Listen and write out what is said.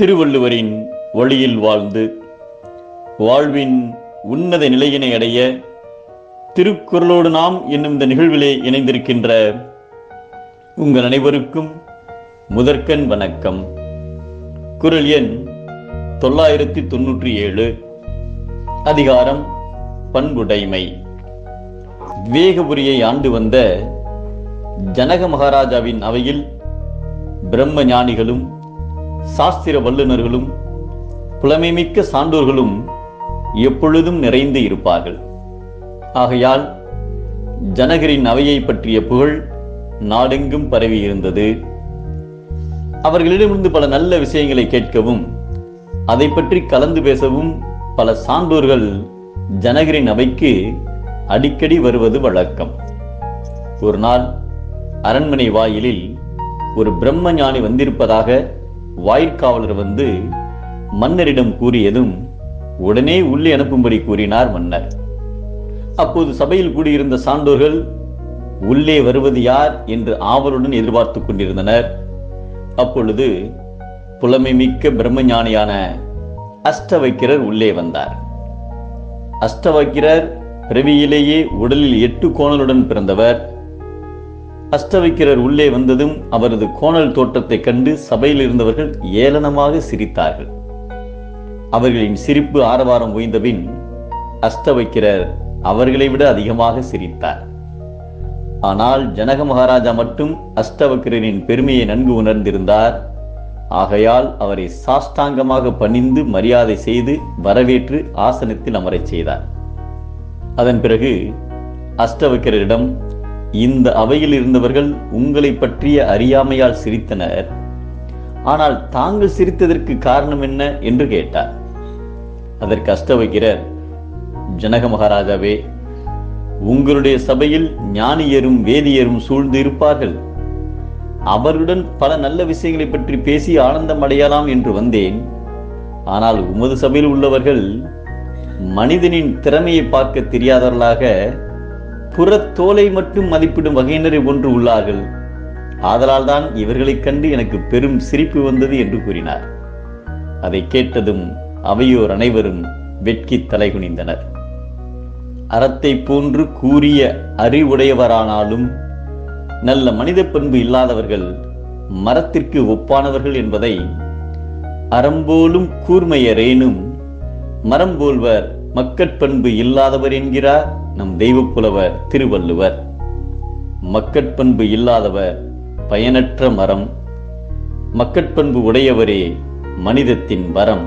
திருவள்ளுவரின் வழியில் வாழ்ந்து வாழ்வின் உன்னத நிலையினை அடைய திருக்குறளோடு நாம் என்னும் இந்த நிகழ்விலே இணைந்திருக்கின்ற உங்கள் அனைவருக்கும் முதற்கண் வணக்கம். குறள் எண் 997, அதிகாரம் பண்புடைமை. விவேகபுரியை ஆண்டு வந்த ஜனக மகாராஜாவின் அவையில் பிரம்ம ஞானிகளும் சாஸ்திர வல்லுநர்களும் புலமைமிக்க சான்றோர்களும் எப்பொழுதும் நிறைந்து இருப்பார்கள். ஆகையால் ஜனகரின் அவையை பற்றிய புகழ் நாடெங்கும் பரவி இருந்தது. அவர்களிடமிருந்து பல நல்ல விஷயங்களை கேட்கவும் அதை பற்றி கலந்து பேசவும் பல சான்றோர்கள் ஜனகரின் அவைக்கு அடிக்கடி வருவது வழக்கம். ஒரு நாள் அரண்மனை வாயிலில் ஒரு பிரம்ம ஞானி வந்திருப்பதாக வாயிற்காவலர் வந்து மன்னரிடம் கூறியதும் உடனே உள்ளே அனுப்பும்படி கூறினார் மன்னர். அப்போது சபையில் கூடியிருந்த சான்றோர்கள் உள்ளே வருவது யார் என்று ஆவலுடன் எதிர்பார்த்து கொண்டிருந்தனர். அப்பொழுது புலமை மிக்க பிரம்ம ஞானியான அஷ்டவக்கிரர் உள்ளே வந்தார். அஷ்டவக்கிரர் பிறவியிலேயே உடலில் 8 கோணலுடன் பிறந்தவர். அஷ்டவக்கிரர் உள்ளே வந்ததும் அவரது கோணல் தோற்றத்தை கண்டு சபையில் இருந்தவர்கள் ஏளனமாக சிரித்தார்கள். அவர்களின் சிரிப்பு ஆரவாரம் ஓய்ந்தபின் அஷ்டவக்கிரர் அவர்களை விட அதிகமாக சிரித்தார். ஆனால் ஜனக மகாராஜா மட்டும் அஷ்டவக்கிரரின் பெருமையை நன்கு உணர்ந்திருந்தார். ஆகையால் அவரை சாஷ்டாங்கமாக பணிந்து மரியாதை செய்து வரவேற்று ஆசனத்தில் அமரச் செய்தார். அதன் பிறகு அஷ்டவக்கிரரிடம், இந்த அவையில் இருந்தவர்கள் உங்களை பற்றிய அறியாமையால் சிரித்தனர். ஆனால் தாங்கள் சிரித்ததற்கு காரணம் என்ன என்று கேட்டார். அதற்கு அஷ்டவக்கிரர், ஜனக மகாராஜாவே, உங்களுடைய சபையில் ஞானியரும் வேதியரும் சூழ்ந்து இருப்பார்கள். அவருடன் பல நல்ல விஷயங்களை பற்றி பேசி ஆனந்தம் அடையலாம் என்று வந்தேன். ஆனால் உமது சபையில் உள்ளவர்கள் மனிதனின் திறமையை பார்க்க தெரியாதவர்களாக புறத்தோலை மட்டும் மதிப்பிடும் வகையினரை ஒன்று உள்ளார்கள். ஆதலால் தான் இவர்களைக் கண்டு எனக்கு பெரும் சிரிப்பு வந்தது என்று கூறினார். அதை கேட்டதும் அவையோர் அனைவரும் வெட்கி தலைகுனிந்தனர். அறத்தை போன்று கூறிய அறிவுடையவரானாலும் நல்ல மனித பண்பு இல்லாதவர்கள் மரத்திற்கு ஒப்பானவர்கள் என்பதை அறம்போலும் கூர்மையரேனும் மரம் போல்வர் மக்கட்பண்பு இல்லாதவர் என்கிறார் நம் தெய்வப்புலவர் திருவள்ளுவர். மக்கட்பண்பு இல்லாதவர் பயனற்ற மரம், மக்கட்பண்பு உடையவரே மனிதத்தின் வரம்.